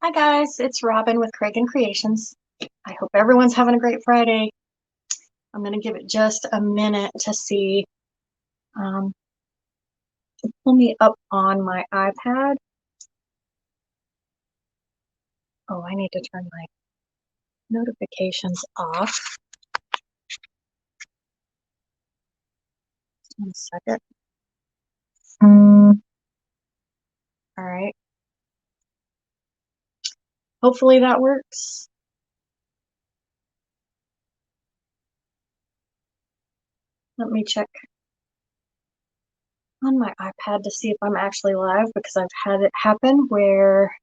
Hi guys, it's Robin with Craig and Creations. I hope everyone's having a great Friday. I'm going to give it just a minute to see, to pull me up on my iPad. Oh, I need to turn my notifications off. Just 1 second. All right. Hopefully that works. Let me check on my iPad to see if I'm actually live, because I've had it happen where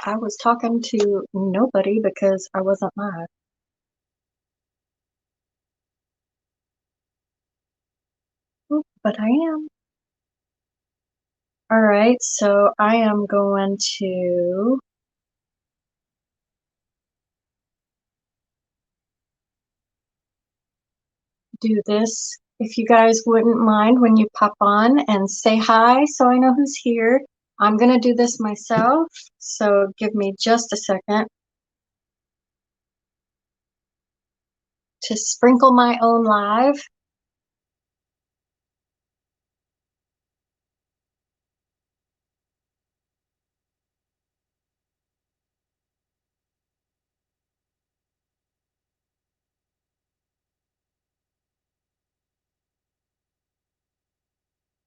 I was talking to nobody because I wasn't live. Oh, but I am. All right, so I am going to do this. If you guys wouldn't mind when you pop on and say hi so I know who's here. I'm going to do this myself, so give me just a second to sprinkle my own live.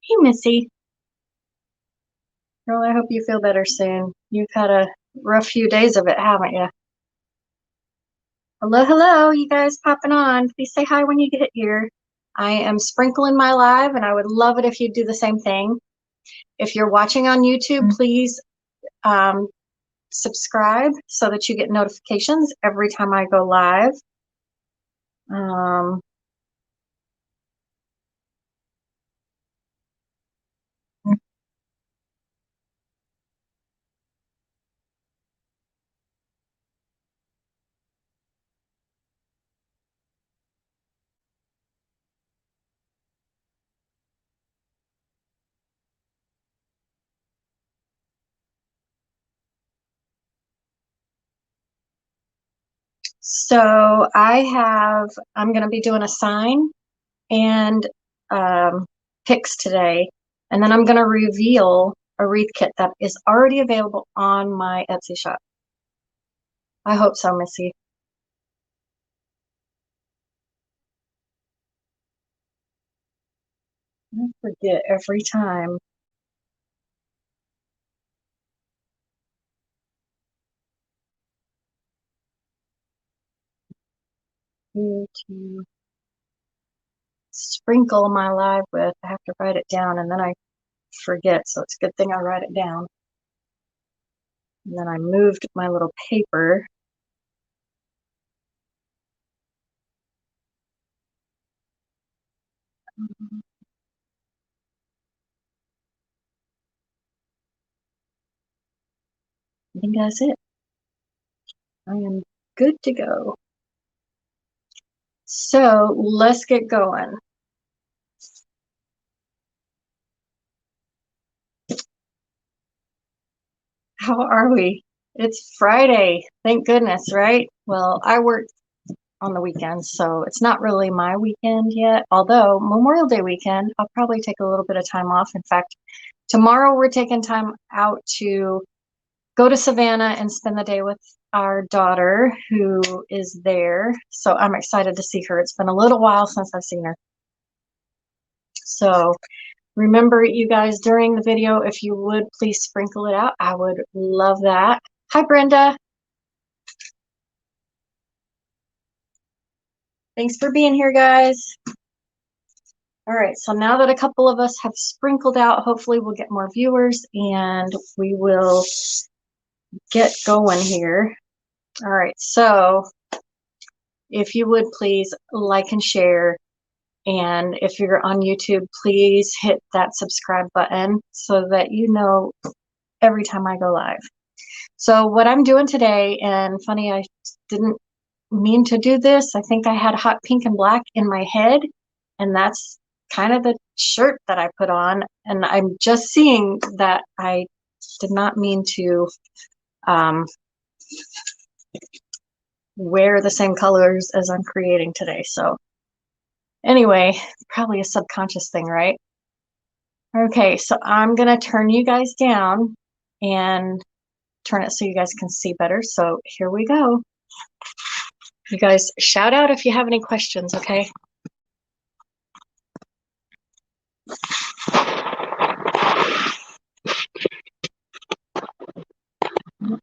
Hey, Missy. Girl, I hope you feel better soon. You've had a rough few days of it, haven't you? Hello, hello, you guys popping on. Please say hi when you get here. I am sprinkling my live, and I would love it if you do the same thing. If you're watching on YouTube, please subscribe so that you get notifications every time I go live. Um, so I'm going to be doing a sign and picks today, and then I'm going to reveal a wreath kit that is already available on my Etsy shop. I hope so, Missy. I forget every time. Who to sprinkle my live with. I have to write it down, and then I forget, so it's a good thing I write it down. And then I moved my little paper. I think that's it. I am good to go. So let's get going. How are we? It's Friday. Thank goodness, right? Well, I work on the weekends, so it's not really my weekend yet. Although Memorial Day weekend, I'll probably take a little bit of time off. In fact, tomorrow we're taking time out to go to Savannah and spend the day with our daughter who is there. So I'm excited to see her. It's been a little while since I've seen her. So remember, you guys, during the video, if you would please sprinkle it out, I would love that. Hi, Brenda. Thanks for being here, guys. All right, so now that a couple of us have sprinkled out, hopefully we'll get more viewers and we will get going here. All right, so if you would please like and share. And if you're on YouTube, please hit that subscribe button so that you know every time I go live. So what I'm doing today, and funny, I didn't mean to do this. I think I had hot pink and black in my head, and that's kind of the shirt that I put on. And I'm just seeing that I did not mean to wear the same colors as I'm creating today. So anyway, probably a subconscious thing, right? Okay, so I'm gonna turn you guys down and turn it so you guys can see better. So here we go. You guys shout out if you have any questions, okay? Let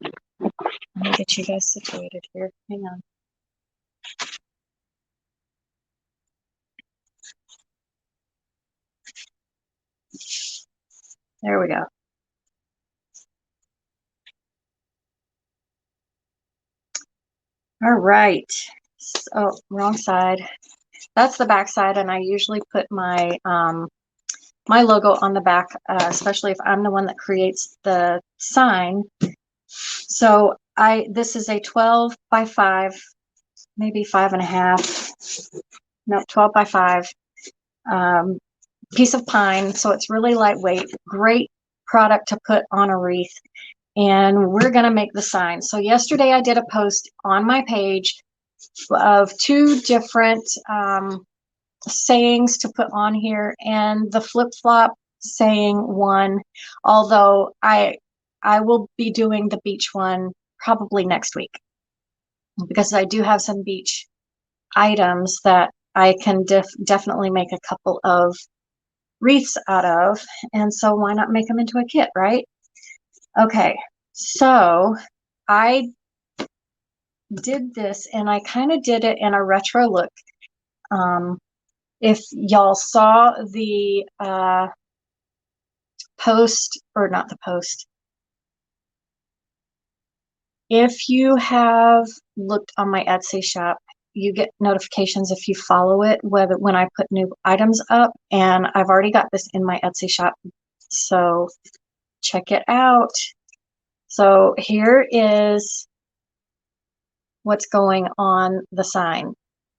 me get you guys situated here. Hang on. There we go. All right. Oh, wrong side. That's the back side, and I usually put my my logo on the back, especially if I'm the one that creates the sign. So this is a 12 by 5, maybe 5.5. No, 12 by 5 piece of pine. So it's really lightweight, great product to put on a wreath. And we're going to make the sign. So yesterday I did a post on my page of 2 different sayings to put on here, and the flip-flop saying one, although I will be doing the beach one probably next week, because I do have some beach items that I can definitely make a couple of wreaths out of, and so why not make them into a kit, right? Okay, so I did this, and I kind of did it in a retro look. If y'all saw the post, or not the post, if you have looked on my Etsy shop, you get notifications if you follow it, when I put new items up, and I've already got this in my Etsy shop, so check it out. So here is what's going on the sign.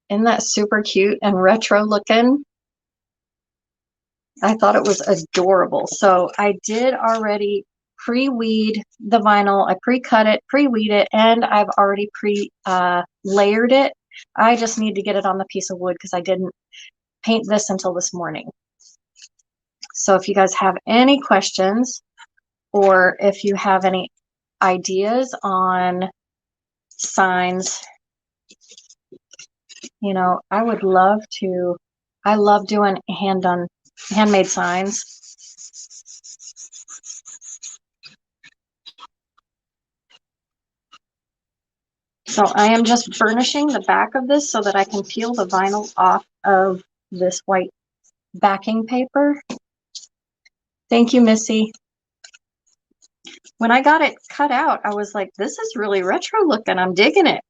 Isn't that super cute and retro looking? I thought it was adorable. So I did already pre-weed the vinyl. I pre-cut it, pre-weed it, and I've already layered it. I just need to get it on the piece of wood because I didn't paint this until this morning. So if you guys have any questions, or if you have any ideas on signs, you know, I would love to. I love doing handmade signs. So I am just burnishing the back of this so that I can peel the vinyl off of this white backing paper. Thank you, Missy. When I got it cut out, I was like, this is really retro looking. I'm digging it.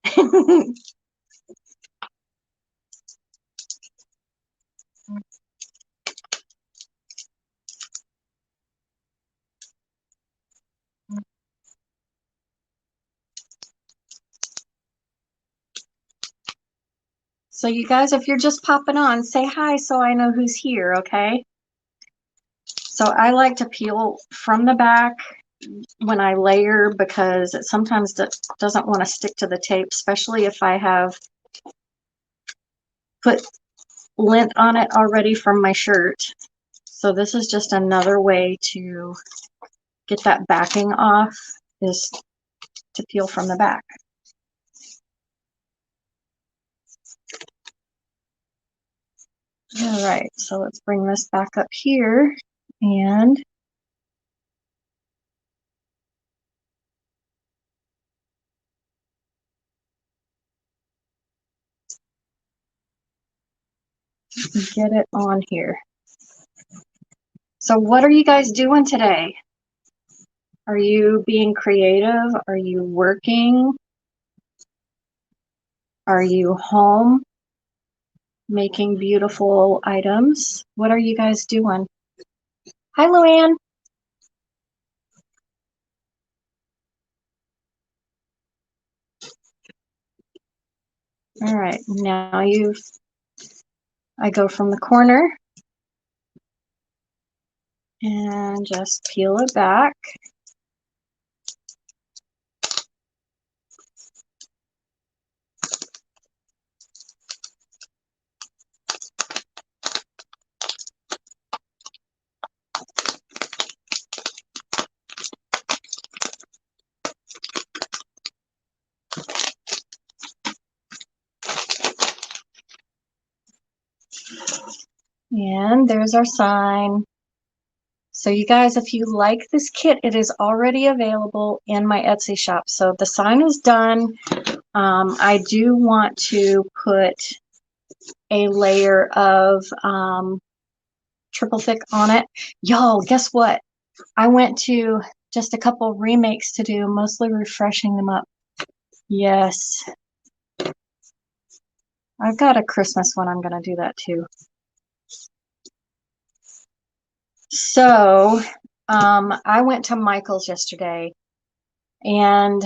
So you guys, if you're just popping on, say hi so I know who's here, okay? So I like to peel from the back when I layer, because it sometimes doesn't want to stick to the tape, especially if I have put lint on it already from my shirt. So this is just another way to get that backing off, is to peel from the back. All right, so let's bring this back up here and get it on here. So what are you guys doing today? Are you being creative? Are you working? Are you home making beautiful items? What are you guys doing? Hi, Luann. All right, now I go from the corner and just peel it back. And there's our sign. So you guys, if you like this kit, it is already available in my Etsy shop. So the sign is done. I do want to put a layer of triple thick on it. Y'all, guess what? I went to just a couple remakes to do, mostly refreshing them up. Yes. I've got a Christmas one. I'm going to do that too. So, I went to Michael's yesterday, and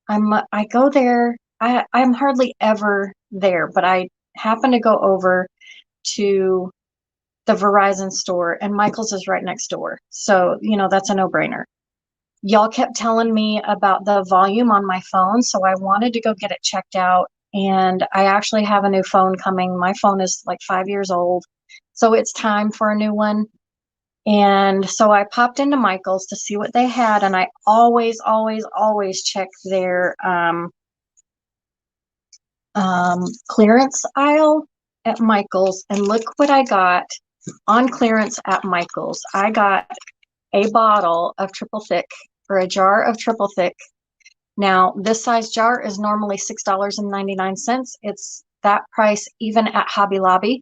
I go there. I'm hardly ever there, but I happen to go over to the Verizon store, and Michael's is right next door. So, that's a no-brainer. Y'all kept telling me about the volume on my phone, so I wanted to go get it checked out. And I actually have a new phone coming. My phone is like 5 years old, so it's time for a new one. And so I popped into Michael's to see what they had, and I always, always, always check their clearance aisle at Michael's. And look what I got on clearance at Michael's. I got a bottle of triple thick, or a jar of triple thick. Now, this size jar is normally $6.99. It's that price even at Hobby Lobby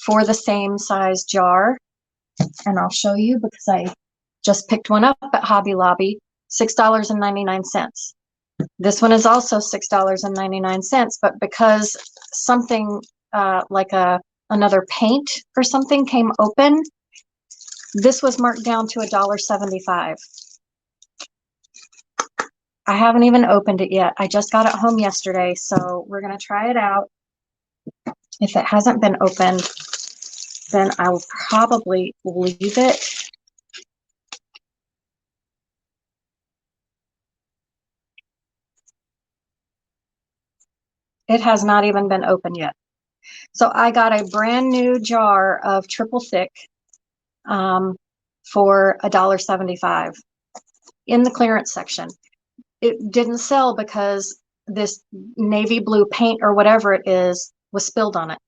for the same size jar. And I'll show you because I just picked one up at Hobby Lobby, $6.99. This one is also $6.99, but because something like another paint or something came open, this was marked down to $1.75. I haven't even opened it yet. I just got it home yesterday, so we're going to try it out. If it hasn't been opened, then I will probably leave it. It has not even been opened yet. So I got a brand new jar of triple thick for $1.75 in the clearance section. It didn't sell because this navy blue paint or whatever it is was spilled on it.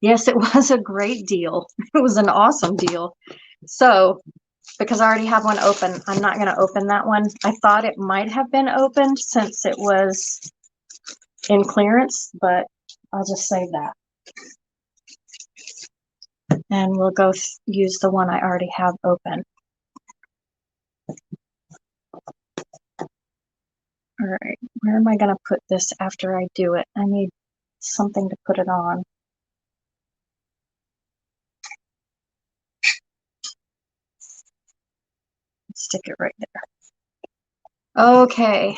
Yes, it was a great deal. It was an awesome deal. So, because I already have one open, I'm not going to open that one. I thought it might have been opened since it was in clearance, but I'll just save that. And we'll go use the one I already have open. All right, where am I going to put this after I do it? I need something to put it on. Stick it right there. Okay.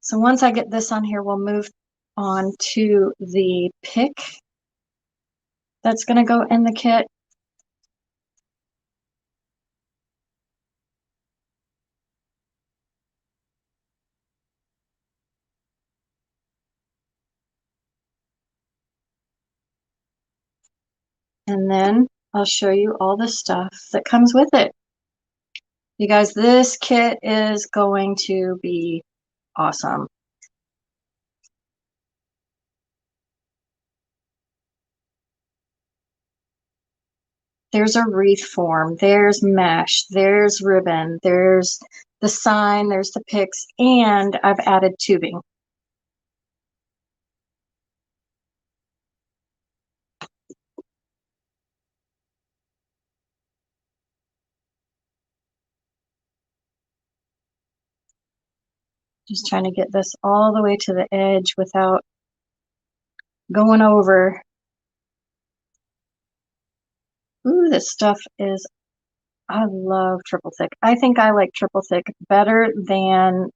So once I get this on here, we'll move on to the pick that's going to go in the kit. And then I'll show you all the stuff that comes with it. You guys, this kit is going to be awesome. There's a wreath form, there's mesh, there's ribbon, there's the sign, there's the picks, and I've added tubing. Just trying to get this all the way to the edge without going over. Ooh, this stuff is, I love triple thick. I think I like triple thick better than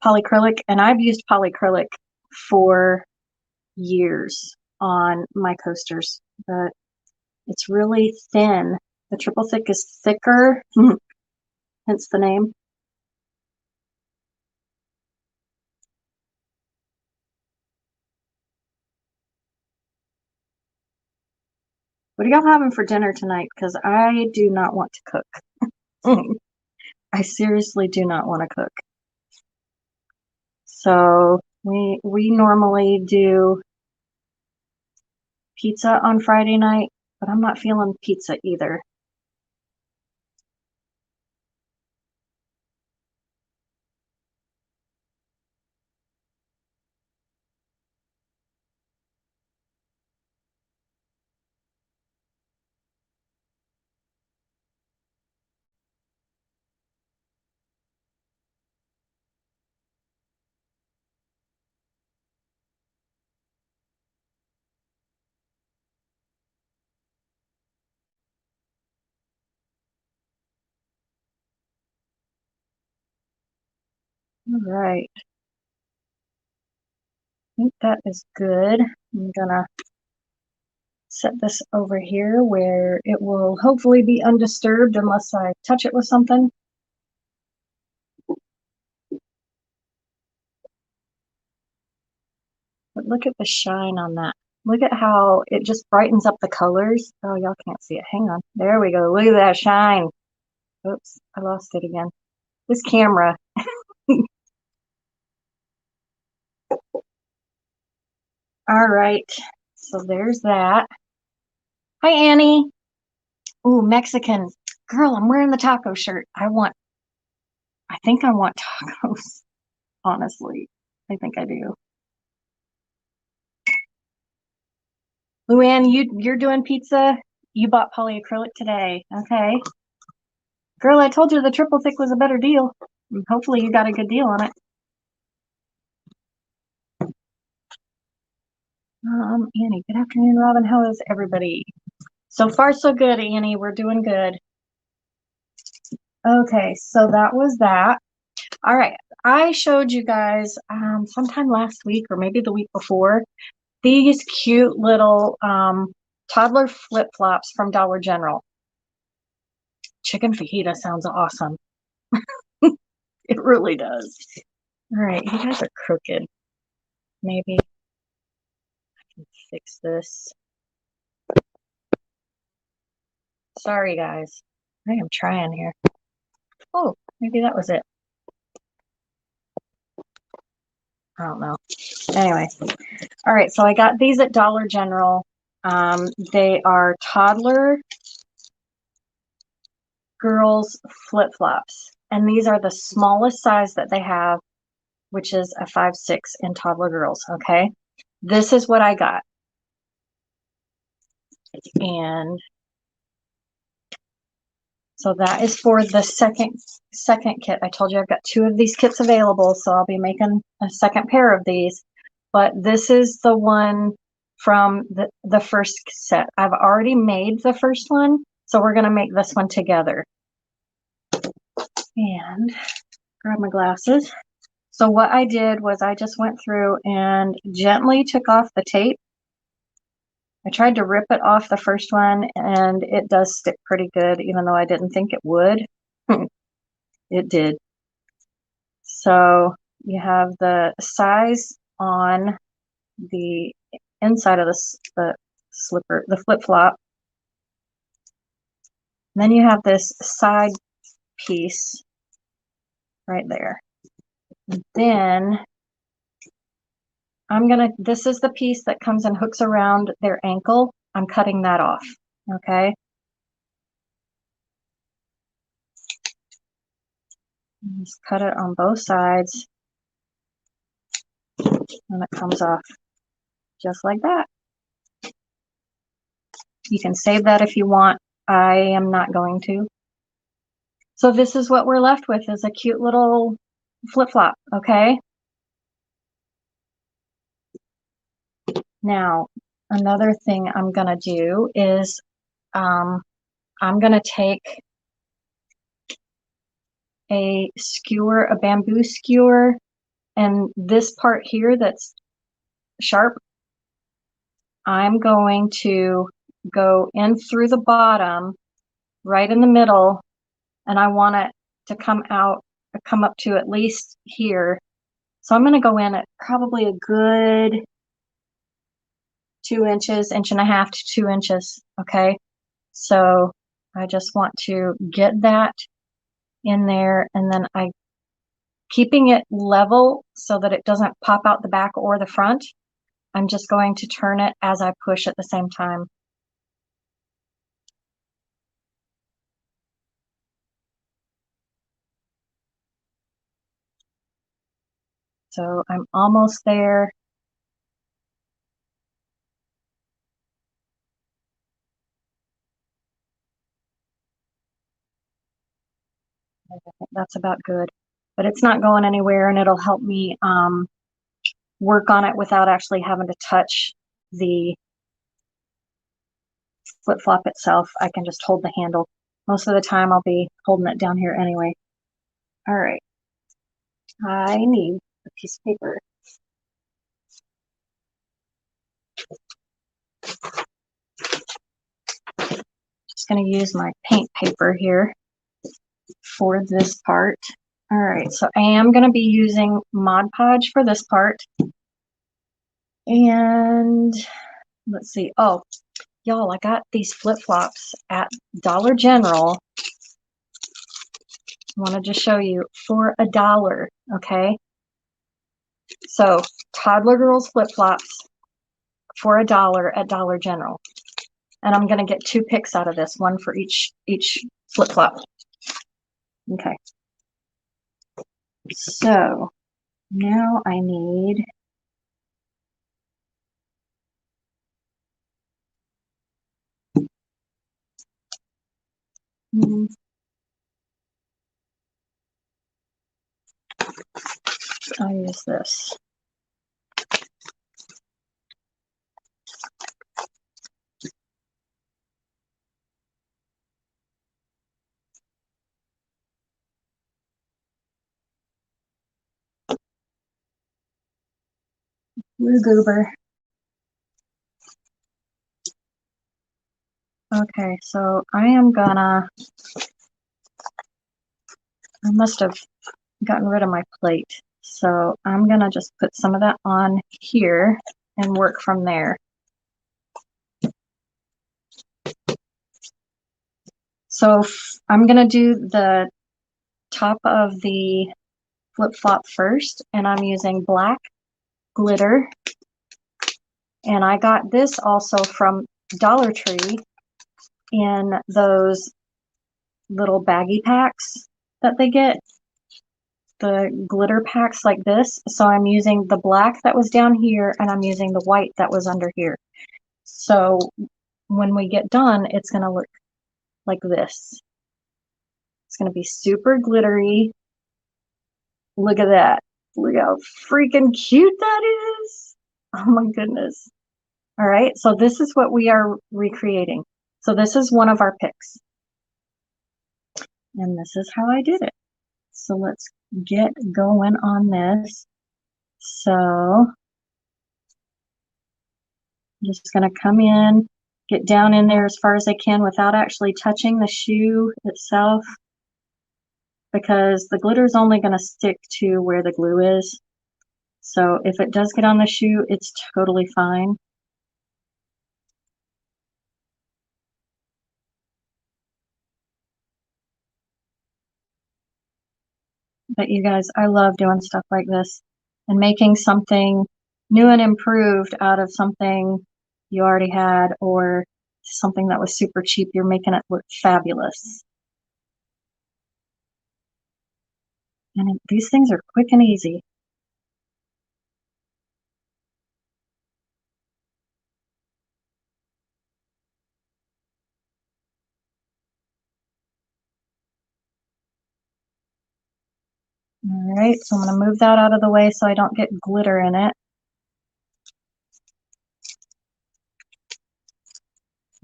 polyacrylic, and I've used polyacrylic for years on my coasters, but it's really thin. The triple thick is thicker, hence the name. What are y'all having for dinner tonight? Because I do not want to cook. I seriously do not want to cook. So we normally do pizza on Friday night, but I'm not feeling pizza either. All right. I think that is good. I'm gonna set this over here where it will hopefully be undisturbed unless I touch it with something. But look at the shine on that. Look at how it just brightens up the colors. Oh, y'all can't see it. Hang on. There we go. Look at that shine. Oops, I lost it again. This camera. All right. So there's that. Hi, Annie. Ooh, Mexican. Girl, I'm wearing the taco shirt. I think I want tacos, honestly. I think I do. Luann, you're doing pizza? You bought polyacrylic today. Okay. Girl, I told you the triple thick was a better deal. Hopefully you got a good deal on it. Annie, good afternoon, Robin. How is everybody? So far, so good, Annie. We're doing good. Okay, so that was that. All right. I showed you guys sometime last week or maybe the week before these cute little toddler flip-flops from Dollar General. Chicken fajita sounds awesome. It really does. All right, you guys are crooked. Maybe I can fix this. Sorry, guys. I am trying here. Oh, maybe that was it. I don't know. Anyway, all right, so I got these at Dollar General. They are toddler girls flip-flops, and these are the smallest size that they have, which is a 5'6" in toddler girls. Okay, this is what I got, and so that is for the second kit. I told you I've got 2 of these kits available, so I'll be making a second pair of these. But this is the one from the first set. I've already made the first one, so we're going to make this one together. And grab my glasses. So what I did was I just went through and gently took off the tape. I tried to rip it off the first one, and it does stick pretty good, even though I didn't think it would. It did. So you have the size on the inside of the slipper, the flip-flop. Then you have this side piece right there. Then this is the piece that comes and hooks around their ankle. I'm cutting that off, okay? Just cut it on both sides, and it comes off just like that. You can save that if you want. I am not going to. So this is what we're left with, is a cute little flip-flop, okay? Now, another thing I'm gonna do is I'm gonna take a skewer, a bamboo skewer, and this part here that's sharp, I'm going to go in through the bottom, right in the middle, and I want it to come up to at least here. So I'm going to go in at probably a good 2 inches, 1.5 to 2 inches, okay? So I just want to get that in there, and then I keeping it level so that it doesn't pop out the back or the front. I'm just going to turn it as I push at the same time. So I'm almost there. I think that's about good, but it's not going anywhere, and it'll help me work on it without actually having to touch the flip-flop itself. I can just hold the handle. Most of the time I'll be holding it down here anyway. All right, I need a piece of paper. Just going to use my paint paper here for this part. All right, so I am going to be using Mod Podge for this part. And let's see. Oh, y'all, I got these flip-flops at Dollar General. I wanted to show you for $1, okay? So toddler girls flip-flops for $1 at Dollar General. And I'm going to get 2 picks out of this, one for each flip-flop. Okay. So now I need I'll use this. Blue goober. Okay, so I must have gotten rid of my plate. So I'm gonna just put some of that on here and work from there. So I'm gonna do the top of the flip-flop first, and I'm using black glitter. And I got this also from Dollar Tree in those little baggy packs that they get, the glitter packs like this. So I'm using the black that was down here, and I'm using the white that was under here. So when we get done, it's going to look like this. It's going to be super glittery. Look at that. Look how freaking cute that is. Oh my goodness. All right, so this is what we are recreating. So this is one of our picks. And this is how I did it. So let's get going on this. So I'm just going to come in, get down in there as far as I can without actually touching the shoe itself, because the glitter is only going to stick to where the glue is. So if it does get on the shoe, it's totally fine. But you guys, I love doing stuff like this and making something new and improved out of something you already had, or something that was super cheap. You're making it look fabulous. And these things are quick and easy. All right, so I'm going to move that out of the way so I don't get glitter in it.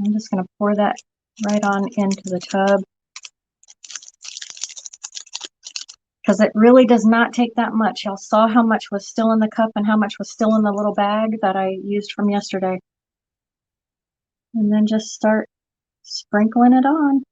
I'm just going to pour that right on into the tub, because it really does not take that much. Y'all saw how much was still in the cup and how much was still in the little bag that I used from yesterday. And then just start sprinkling it on.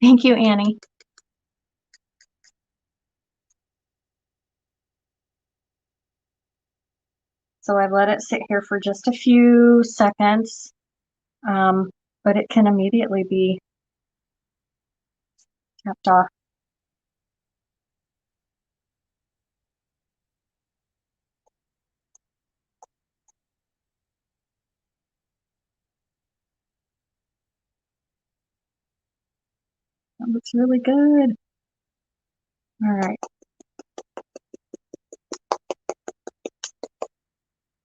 Thank you, Annie. So I've let it sit here for just a few seconds, but it can immediately be tapped off. That looks really good. All right.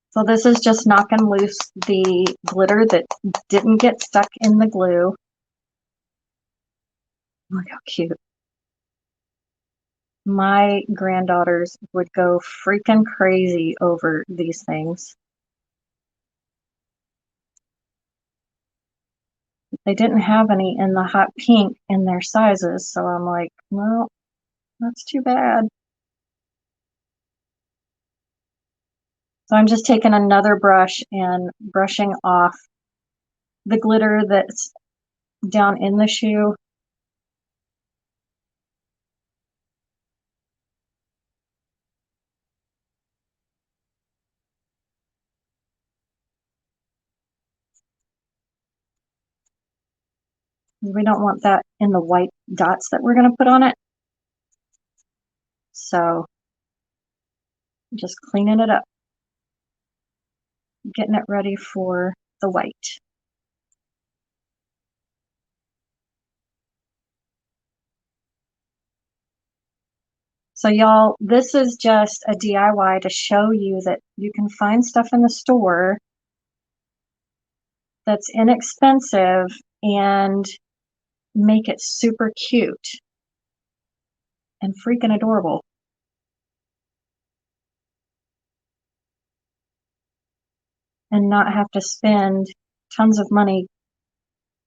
So this is just knocking loose the glitter that didn't get stuck in the glue. Look how cute. My granddaughters would go freaking crazy over these things. They didn't have any in the hot pink in their sizes, so I'm like, well, that's too bad. So I'm just taking another brush and brushing off the glitter that's down in the shoe. We don't want that in the white dots that we're going to put on it. So just cleaning it up, getting it ready for the white. So y'all, this is just a DIY to show you that you can find stuff in the store that's inexpensive and make it super cute and freaking adorable. And not have to spend tons of money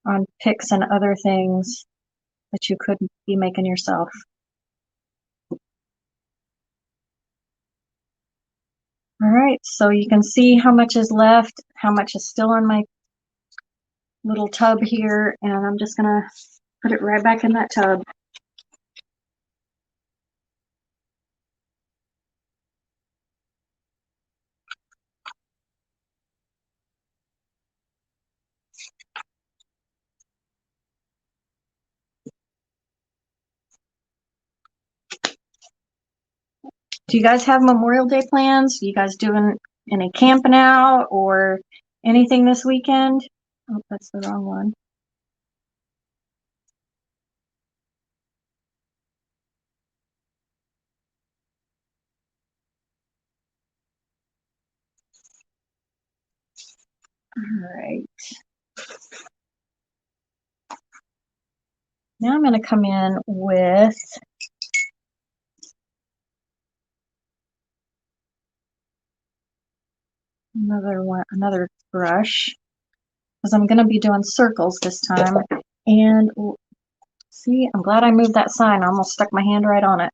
on picks and other things that you could be making yourself. All right, so you can see how much is left, how much is still in my little tub here, and I'm just gonna put it right back in that tub. Do you guys have Memorial Day plans? You guys doing any camping out or anything this weekend? Oh, that's the wrong one. All right. Now I'm going to come in with another brush, because I'm going to be doing circles this time. And see, I'm glad I moved that sign. I almost stuck my hand right on it.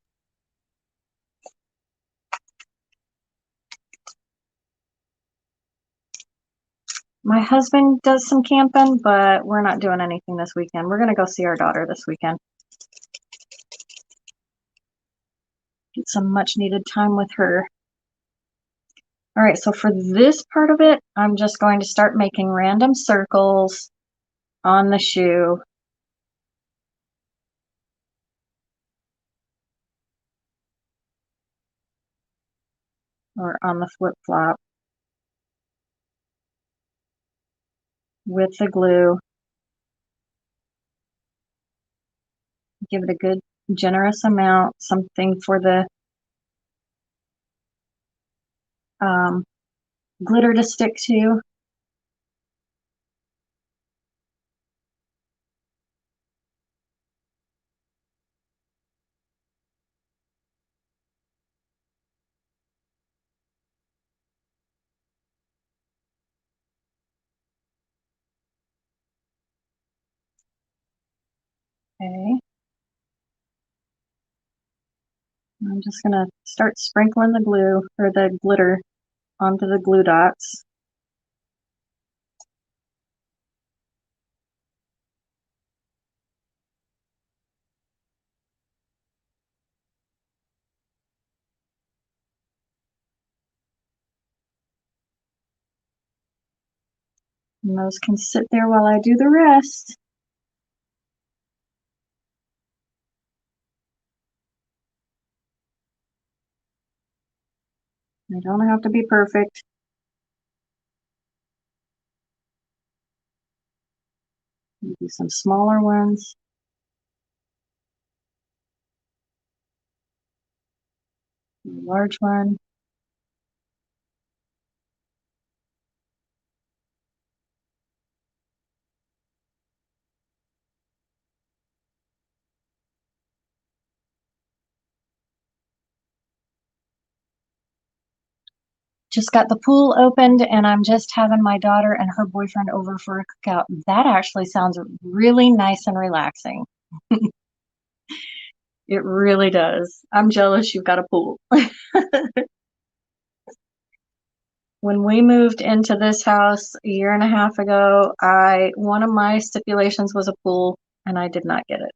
My husband does some camping, but we're not doing anything this weekend. We're going to go see our daughter this weekend. Get some much needed time with her. All right, so for this part of it, I'm just going to start making random circles on the shoe. Or on the flip-flop with the glue. Give it a good generous amount, something for the glitter to stick to. Okay. I'm just gonna start sprinkling the glue or the glitter onto the glue dots. And those can sit there while I do the rest. They don't have to be perfect. Maybe some smaller ones. A large one. Just got the pool opened and I'm just having my daughter and her boyfriend over for a cookout. That actually sounds really nice and relaxing. It really does. I'm jealous you've got a pool. When we moved into this house a year and a half ago, one of my stipulations was a pool and I did not get it.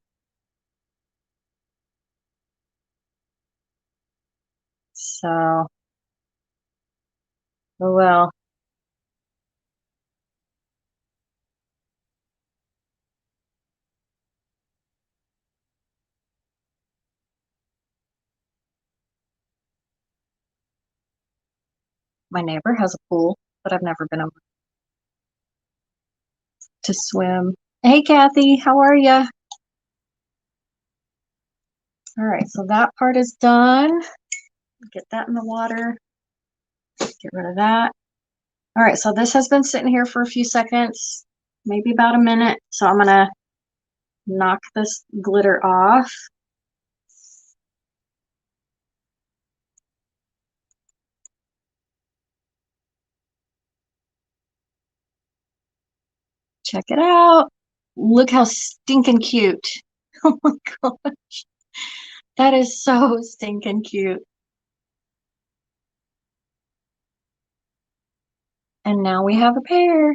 So, oh well. My neighbor has a pool, but I've never been able to swim. Hey, Kathy, how are you? All right, so that part is done. Get that in the water. Get rid of that. All right, so this has been sitting here for a few seconds, maybe about a minute. So I'm gonna knock this glitter off. Check it out. Look how stinking cute. Oh my gosh. That is so stinking cute. And now we have a pair.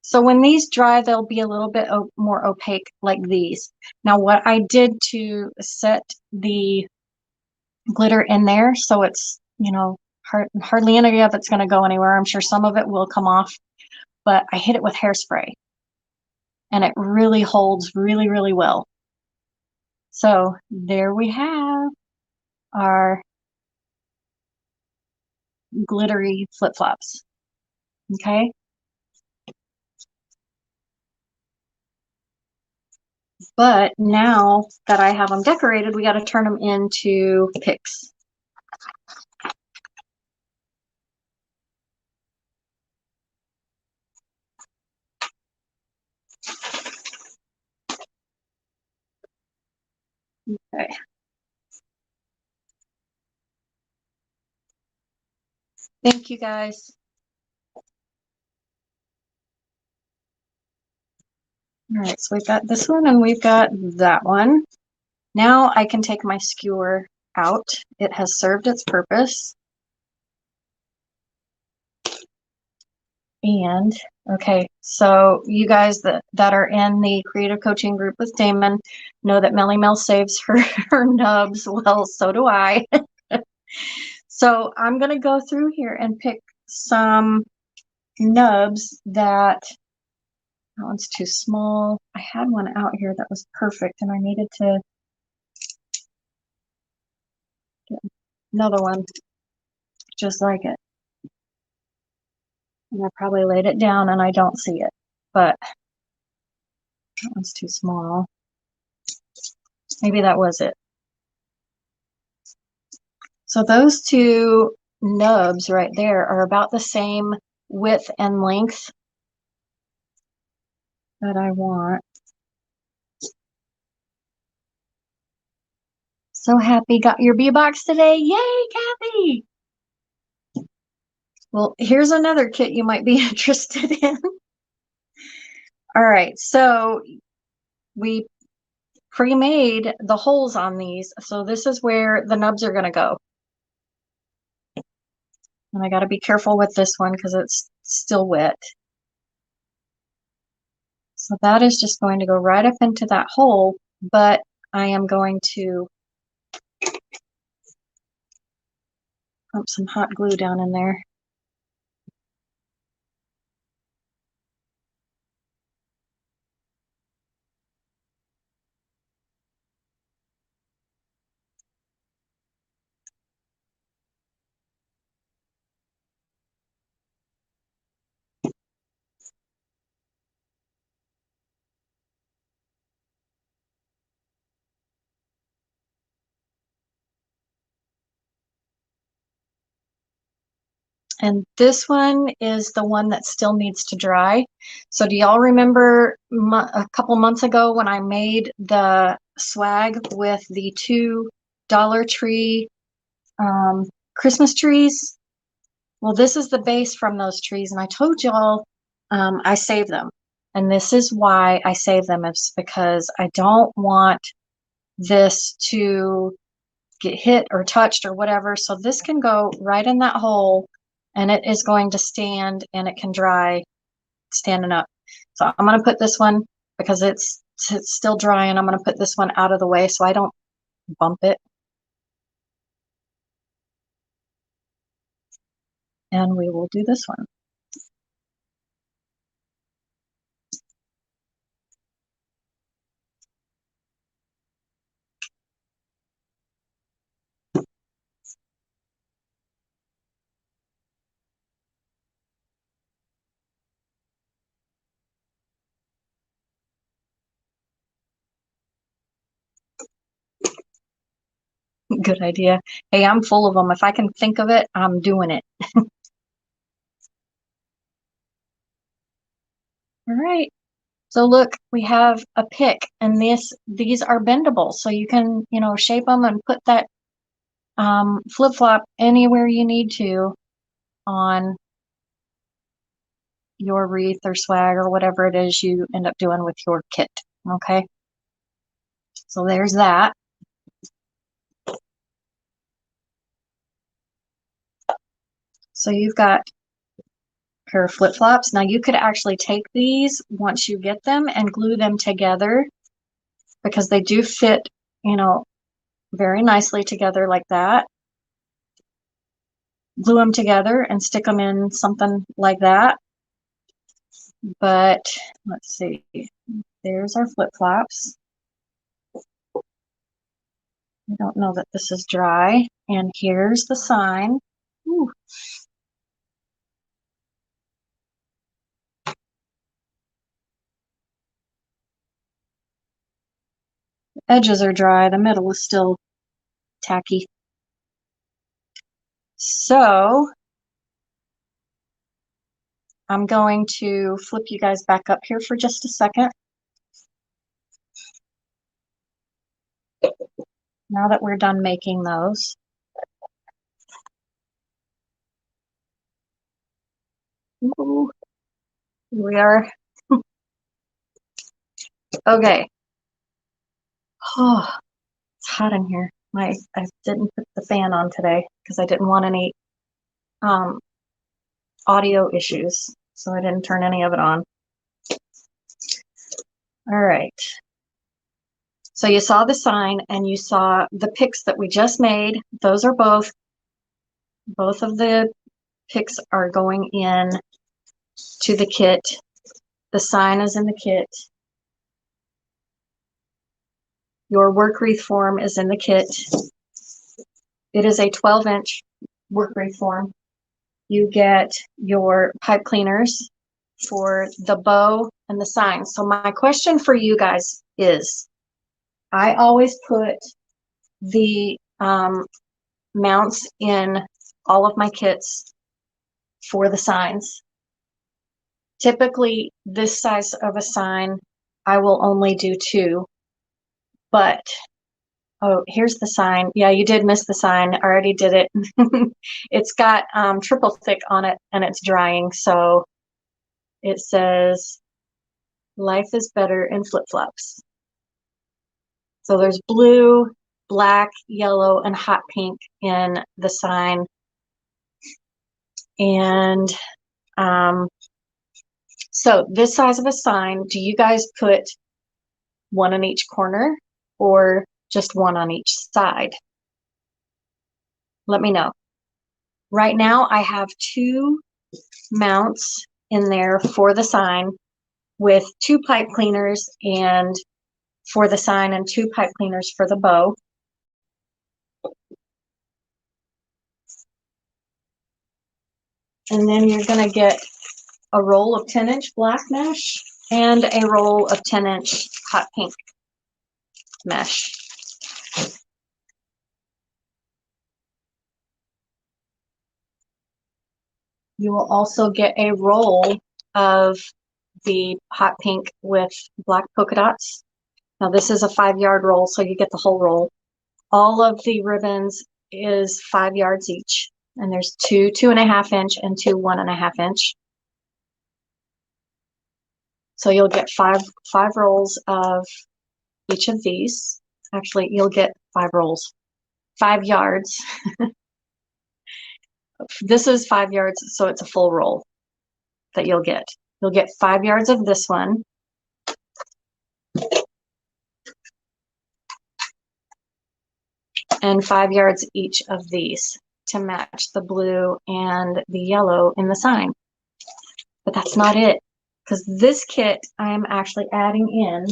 So when these dry, they'll be a little bit more opaque like these. Now what I did to set the glitter in there, so it's, hardly any of it's going to go anywhere. I'm sure some of it will come off, but I hit it with hairspray and it really holds really, really well. So there we have our glittery flip-flops. Okay. But now that I have them decorated, we got to turn them into picks. Okay. Thank you guys. All right, so we've got this one and we've got that one. Now I can take my skewer out. It has served its purpose. And okay, so you guys that are in the creative coaching group with Damon know that Melly Mel saves her nubs. Well, so do I. So I'm gonna go through here and pick some nubs that one's too small. I had one out here that was perfect and I needed to get another one just like it. And I probably laid it down and I don't see it, but that one's too small. Maybe that was it. So those two nubs right there are about the same width and length that I want. So happy got your bee box today. Yay, Kathy! Well, here's another kit you might be interested in. All right, so we pre-made the holes on these. So this is where the nubs are going to go. And I got to be careful with this one because it's still wet. So that is just going to go right up into that hole, but I am going to pump some hot glue down in there. And this one is the one that still needs to dry. So do y'all remember a couple months ago when I made the swag with the two Dollar Tree Christmas trees? Well, this is the base from those trees, and I told y'all I saved them. And this is why I save them, is because I don't want this to get hit or touched or whatever. So this can go right in that hole, and it is going to stand and it can dry standing up. So I'm going to put this one, because it's still dry, and I'm going to put this one out of the way so I don't bump it. And we will do this one. Good idea. Hey, I'm full of them. If I can think of it, I'm doing it. All right. So look, we have a pick, and these are bendable, so you can, shape them and put that flip-flop anywhere you need to on your wreath or swag or whatever it is you end up doing with your kit. Okay. So there's that. So you've got a pair of flip-flops. Now you could actually take these once you get them and glue them together, because they do fit, very nicely together like that. Glue them together and stick them in something like that. But let's see, there's our flip-flops. I don't know that this is dry. And here's the sign. Ooh. The edges are dry. The middle is still tacky. So I'm going to flip you guys back up here for just a second. Now that we're done making those. Ooh, here we are. Okay. Oh, it's hot in here. I didn't put the fan on today because I didn't want any audio issues, so I didn't turn any of it on. All right. So you saw the sign and you saw the picks that we just made. Those are both of the picks are going in to the kit. The sign is in the kit. Your work wreath form is in the kit. It is a 12-inch work wreath form. You get your pipe cleaners for the bow and the sign. So my question for you guys is, I always put the mounts in all of my kits for the signs. Typically, this size of a sign, I will only do 2. But, oh, here's the sign. Yeah, you did miss the sign. I already did it. It's got triple thick on it, and it's drying. So it says, "Life is better in flip-flops." So there's blue, black, yellow, and hot pink in the sign. And so this size of a sign, do you guys put one on each corner or just one on each side? Let me know. Right now I have 2 mounts in there for the sign with 2 pipe cleaners and for the sign and 2 pipe cleaners for the bow. And then you're going to get a roll of 10-inch black mesh and a roll of 10-inch hot pink mesh. You will also get a roll of the hot pink with black polka dots. Now this is a 5-yard roll, so you get the whole roll. All of the ribbons is 5 yards each, and there's 2 2.5 inch and 2 1.5 inch. So you'll get five rolls of each of these. Actually, you'll get 5 rolls, 5 yards. This is 5 yards, so it's a full roll that you'll get. You'll get 5 yards of this one. And 5 yards each of these to match the blue and the yellow in the sign. But that's not it, because this kit I am actually adding in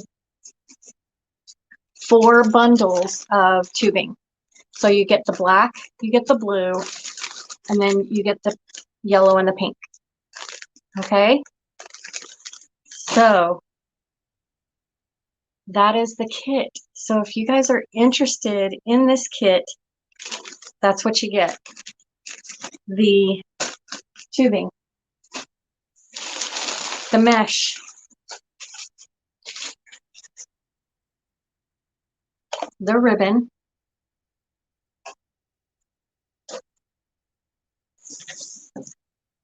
4 bundles of tubing. So you get the black, you get the blue, and then you get the yellow and the pink. Okay? So that is the kit. So if you guys are interested in this kit, that's what you get. The tubing, the mesh, the ribbon,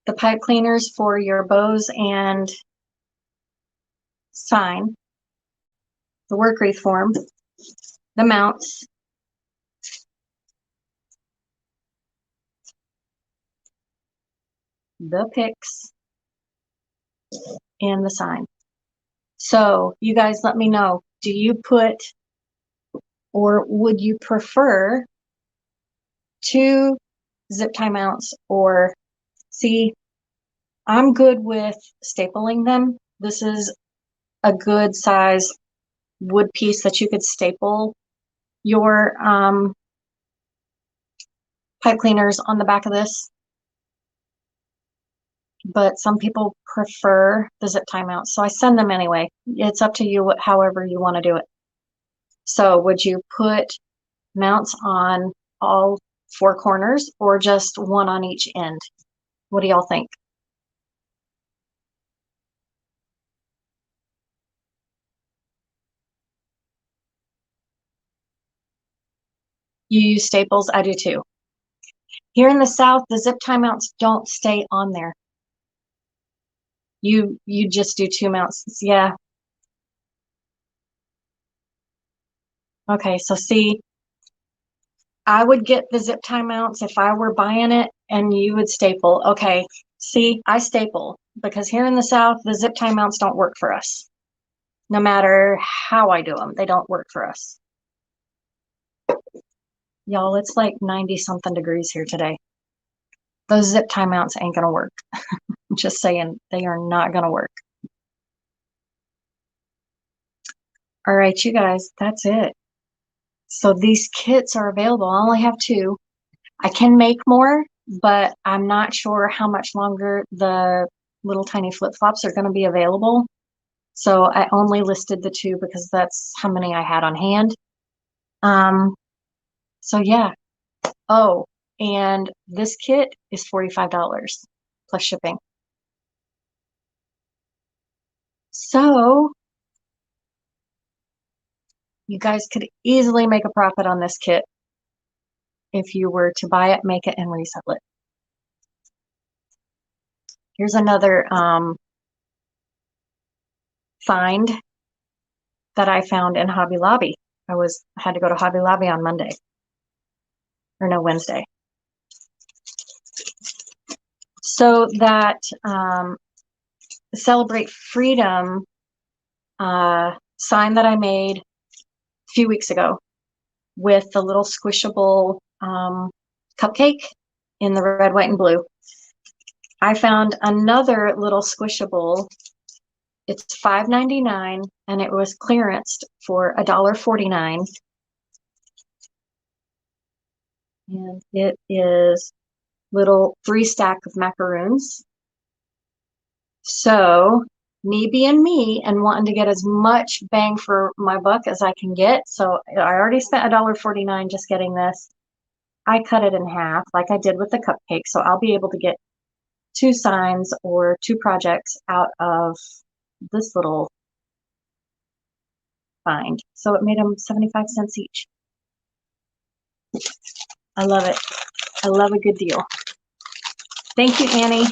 the pipe cleaners for your bows and sign, the work wreath form, the mounts, the picks, and the sign. So you guys let me know, do you put, or would you prefer 2 zip tie mounts? Or see, I'm good with stapling them. This is a good size wood piece that you could staple your pipe cleaners on the back of this. But some people prefer the zip tie mounts, so I send them anyway. It's up to you, however you want to do it. So would you put mounts on all 4 corners or just 1 on each end? What do y'all think? You use staples? I do too. Here in the South, the zip tie mounts don't stay on there. You just do 2 mounts. Yeah. Okay, so see, I would get the zip tie mounts if I were buying it, and you would staple. Okay, see, I staple because here in the South, the zip tie mounts don't work for us. No matter how I do them, they don't work for us. Y'all, it's like 90 something degrees here today. Those zip tie mounts ain't gonna work. I'm just saying, they are not gonna work. All right, you guys, that's it. So these kits are available. I only have 2. I can make more, but I'm not sure how much longer the little tiny flip-flops are going to be available. So I only listed the 2 because that's how many I had on hand. So yeah. Oh, and this kit is $45 plus shipping. So you guys could easily make a profit on this kit if you were to buy it, make it, and resell it. Here's another find that I found in Hobby Lobby. I had to go to Hobby Lobby on Monday, or no, Wednesday. So that Celebrate Freedom sign that I made a few weeks ago with the little squishable cupcake in the red, white, and blue. I found another little squishable. It's $5.99 and it was clearanced for $1.49. And it is little 3-stack of macaroons. So me being me and wanting to get as much bang for my buck as I can get. So I already spent $1.49 just getting this. I cut it in half like I did with the cupcake. So I'll be able to get 2 signs or 2 projects out of this little find. So it made them 75 cents each. I love it. I love a good deal. Thank you, Annie.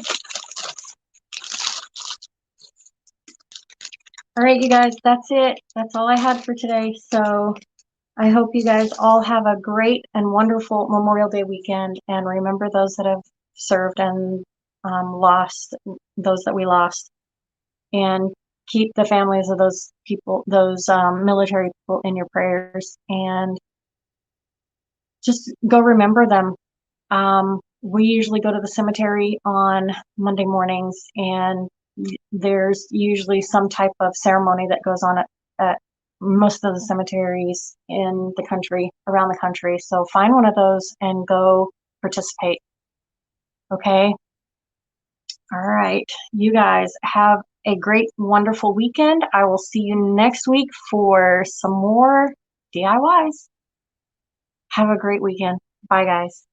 All right, you guys, that's it. That's all I had for today. So I hope you guys all have a great and wonderful Memorial Day weekend. And remember those that have served and lost, those that we lost. And keep the families of those people, those military people in your prayers. And just go remember them. We usually go to the cemetery on Monday mornings, and there's usually some type of ceremony that goes on at most of the cemeteries in the country, around the country. So find one of those and go participate. Okay? All right. You guys have a great, wonderful weekend. I will see you next week for some more DIYs. Have a great weekend. Bye, guys.